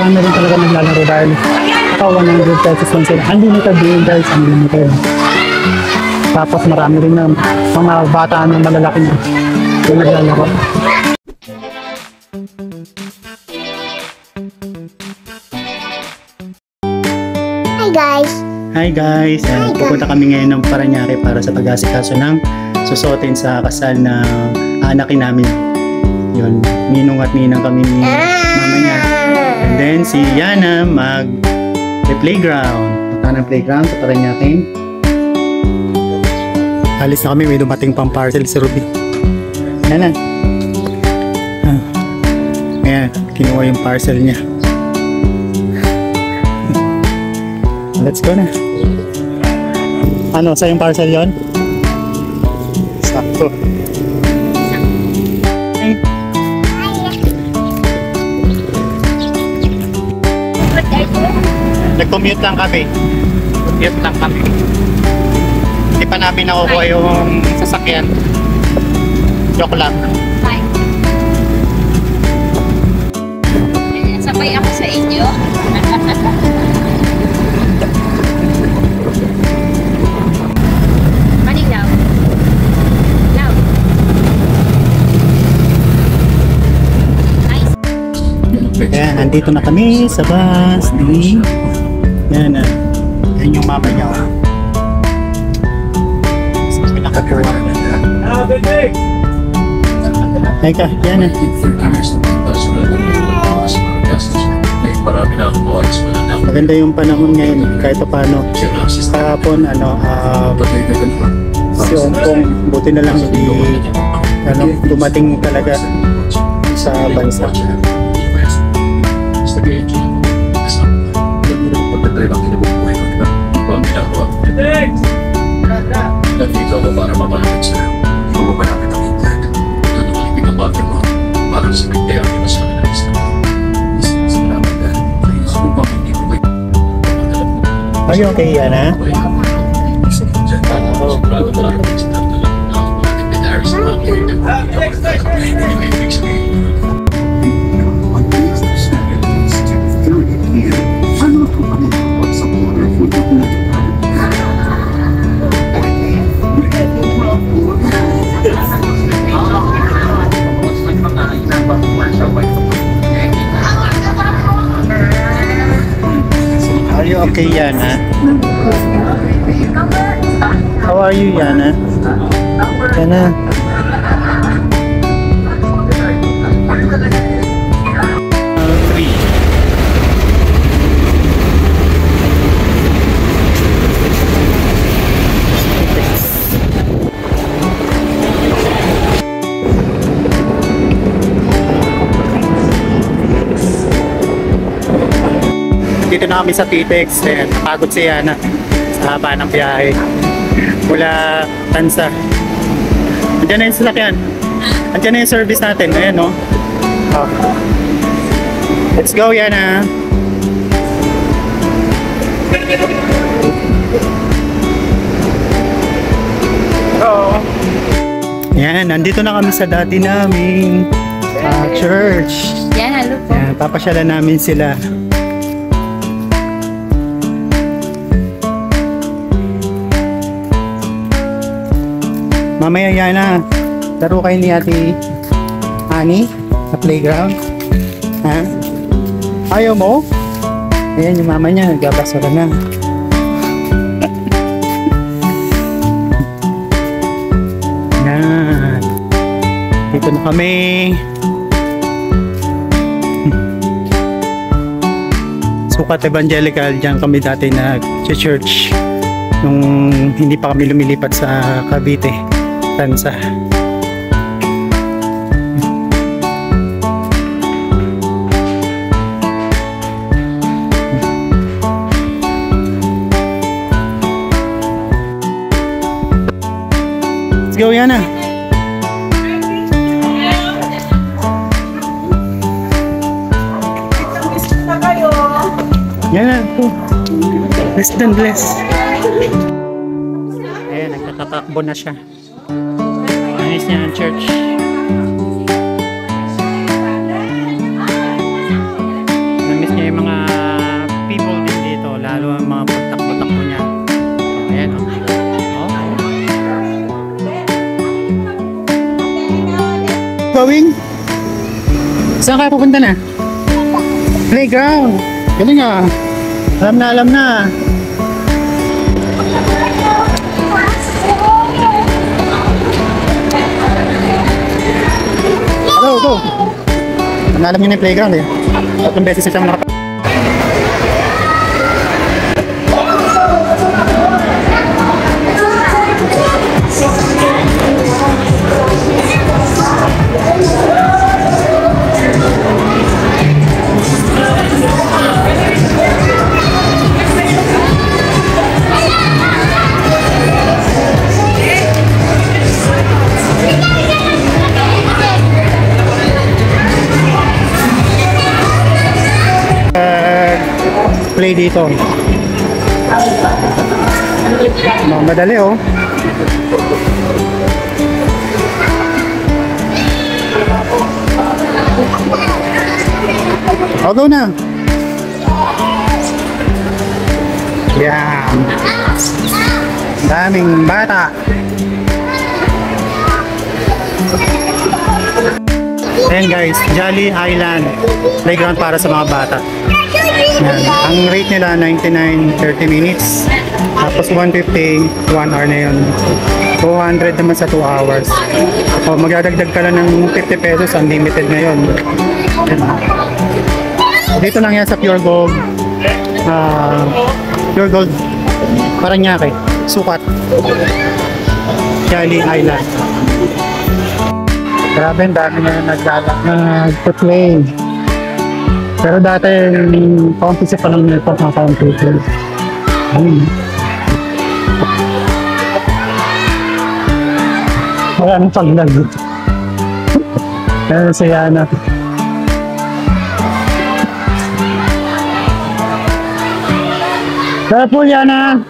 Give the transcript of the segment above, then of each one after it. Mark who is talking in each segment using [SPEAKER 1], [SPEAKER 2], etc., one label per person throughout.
[SPEAKER 1] marami rin talaga naglalaro dahil ito 100 pesos lang sila. Unlimited din guys, unlimited. Tapos marami rin na mga bata ng malalaki na yung naglalaro.
[SPEAKER 2] Hi guys!
[SPEAKER 1] Hi guys! Pupunta kami ngayon ng Parañaque para sa pag-asikaso ng susuotin sa kasal na anakin namin. Yun, ninong at ninang kami ni mama niya. And then si Yana mag-playground. Punta ng playground sa Parañaque. Alis na kami, may dumating pang parcel si Ruby. Yan na. Ayan, kinuha yung parcel niya. Let's go na. Ano, sa yung parcel yon? Sakto. Nag-commute lang kami. Commute lang kami. Hindi pa namin nakukuha yung sasakyan. Joke lang.
[SPEAKER 2] Sabay ako sa inyo. Maninaw. Now.
[SPEAKER 1] Ayan, nandito na kami sa bus ni yan na. Yan yung mama niya. Pinakakuha. Teka, yan na. Maganda yung panahon ngayon kahit pa paano. Kahapon si Hong Kong buti na lang hindi dumating talaga sa bansa.
[SPEAKER 3] Nandito ako para mapalapit sa'yo. Ikaw mo malapit ang internet. Doon nakalipig ang bagay mo. Para sa pagkaya ang imasabi na isa. Salamat dahil. Please, kung bakit hindi ko ba
[SPEAKER 1] Are you okay, Yana?
[SPEAKER 3] sigurado malapit sa tatalo na ako natin na Darius na ang
[SPEAKER 1] Are you okay, Yana? How are you, Yana? Yana? Dito na kami sa Pitex. Napagod si Yana sa haba ng biyahe mula Tansa. Andiyan na yung sasakyan. Andiyan na yung service natin. Ayan, no? Oh. Let's go, Yana. Go. Yan, nandito na kami sa dati naming church.
[SPEAKER 2] Yan, hello po.
[SPEAKER 1] Yan, papasyalan namin sila. Mamaya, Yana, laro kayo ni Ate Ani sa playground. Ha? Ayaw mo? Ayan yung mama niya, nagbabasura na. Yan. Dito na kami. Sukat Evangelical, dyan kami dati nag-church nung hindi pa kami lumilipat sa Cavite, Tansa. Let's go, Yana. Yana, less than less. Ayan, nagtatatakbo na siya. Anis niya ang church. Namiss niya yung going? Saan kayo pupunta na? Playground. Galing ah. Alam na, alam na. Hello, go. Alam niyo na yung playground eh. 3 beses na siyang nakapag. Play dito. Madali oh. Oh, go na. Yan. Daming bata. Ayan guys, Jolly Island playground para sa mga bata. Yan. Ang rate nila 99 30 minutes. Tapos 150 1 hour na yun. 200 naman sa 2 hours. O magdadagdag ka lang ng 50 pesos, unlimited na yun. Yan. Dito lang yan sa Pure Gold. Pure Gold Paranaque. Sukat. Jolly Island. Grabe, ang dami na nag-play. Pero dati, kaunti pa lang nito ng kaunti. Wala nang paglag. Kaya si Yana. Kaya po, Yana.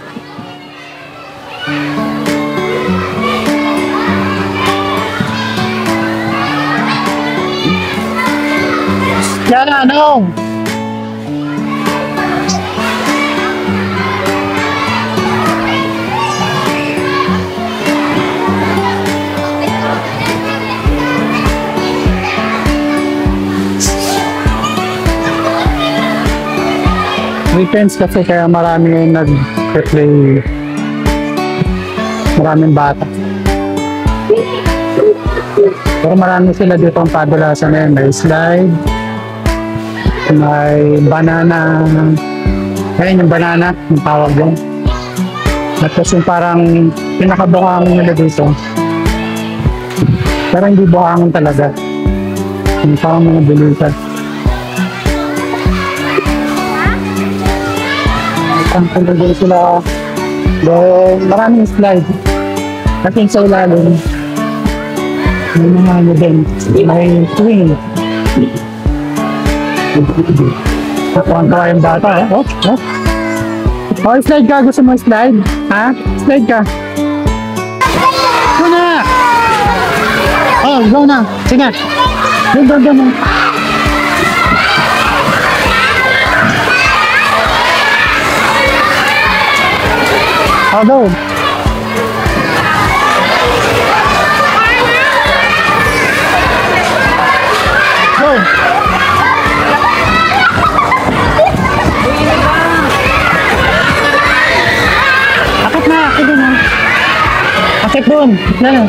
[SPEAKER 1] Yana, no! Weekends kasi kaya marami yung nag-play. Maraming bata. Pero marami sila dito ang kadalasan na yun. May slide. May banana. Ayun yung banana. Yung tawag yun. At kasi yung parang pinakabukangin nila dito. Pero hindi bukangin talaga. Yung parang mga bulitan. Ang pagdagal sila. Then, maraming slide. At yung sa ilalim, may mga ano din. May swing. Nakuha yung bata eh. Oh, slide ka. Gusto mo slide? Ha? Slide ka. Go na! Oh, go na. Sige. Go. Oh, go. Go. Akit na, akit dun ha. Akit dun. Lalo.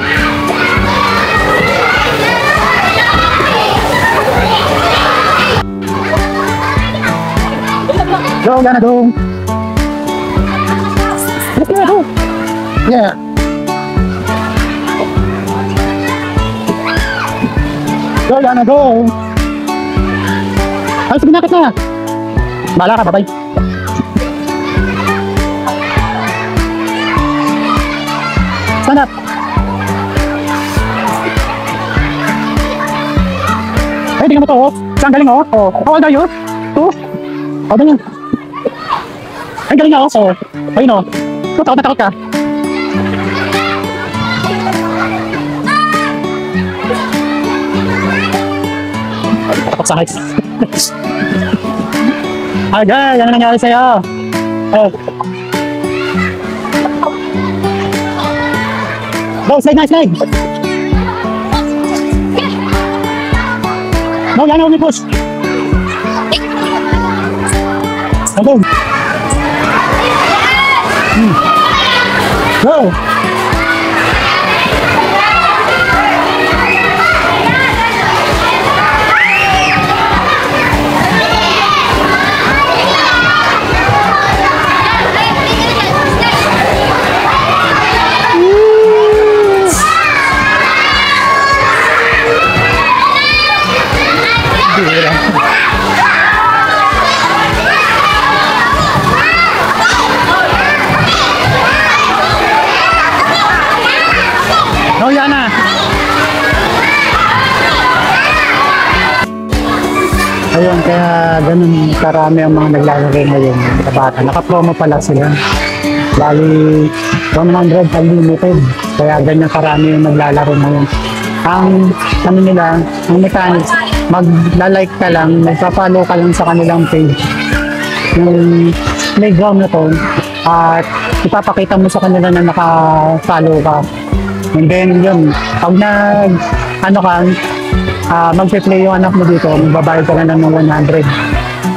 [SPEAKER 1] Go, gana go. Let's go. Yeah. Go, gana go. Ay, sige na, akit na. Bahala ka, bye-bye. Stand up. Ay, tingnan mo to, oh. Saan galing, oh. Oh, how old are you? 2? Oh, ganyan. Ay, galing nga, oh. Oh, ayun, oh. So, takot na takot ka. Takot sa heights. Agay, ano nangyari sa'yo? Oh. Go, slide na, slide. No, yan ako ni push. Go. Go. No, yan na. Ayun, kaya ganun karami ang mga naglalaro ngayon sa bata. Naka-promo pala sila. Bali, 100 unlimited. Kaya ganyan karami yung naglalaro ngayon. Ang ano nila, ang mechanics, magla-like ka lang, magpa-follow ka lang sa kanilang page. Yung playground na to, at ipapakita mo sa kanila na naka-follow ka. And then yun, pag ano ka, magpe-play yung anak mo dito, magbabayad ka na ng 100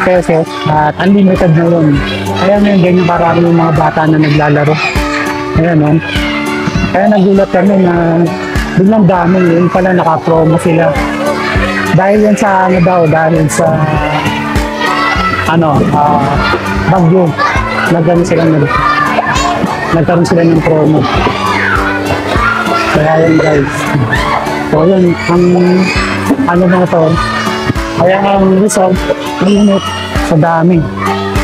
[SPEAKER 1] pesos at unlimited na yun. Kaya ngayon, ganyan parang yung mga bata na naglalaro. Ayan, no? Kaya nagulat kami na biglang dami, yun pala naka-promo sila. Dahil yan sa ano daw, dahil sa bagyo, nagkaroon sila ng promo. Kaya yun guys. So yun, ang ano na ito, kaya ang result, init sa dami.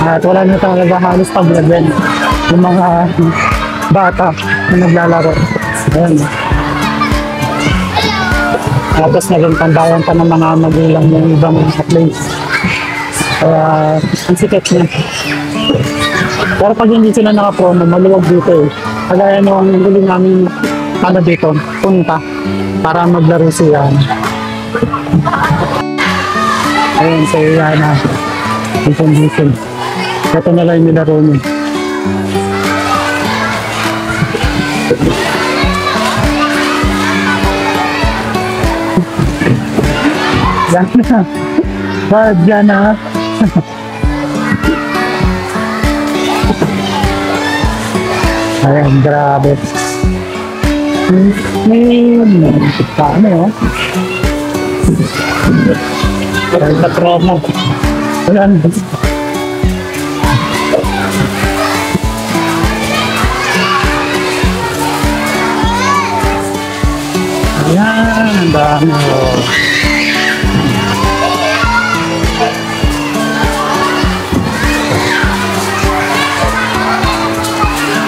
[SPEAKER 1] At wala na talaga halos paglagyan yung mga bata na naglalaro. Ayan. Tapos naging tambayan pa ng mga magulang yung ibang place. Kaya ang sikat niya. Pero pag hindi sila naka-promo, maluwag dito eh. Kagaya nung huli namin dito, punta para maglaro siya. Ayun, so yan na. Yung condition. Ito na lang yung nilaro niya. Yan na. Bad yan na. Ayan, grabe. Paano yun? Dahil sa promo. Ayan. Ayan, ang dami.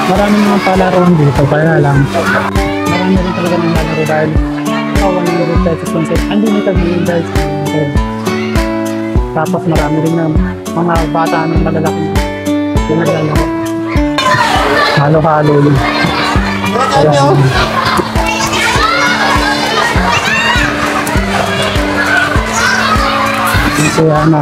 [SPEAKER 1] Maraming mga palaruan dito, kaya lang. Marami rin talaga ng lalaro dahil 100 pesos lang sila. Unlimited din guys. Tapos marami rin na mga bata ng malalaki yung naglalaro. Halo-halo din. Ayan. Ito yan na.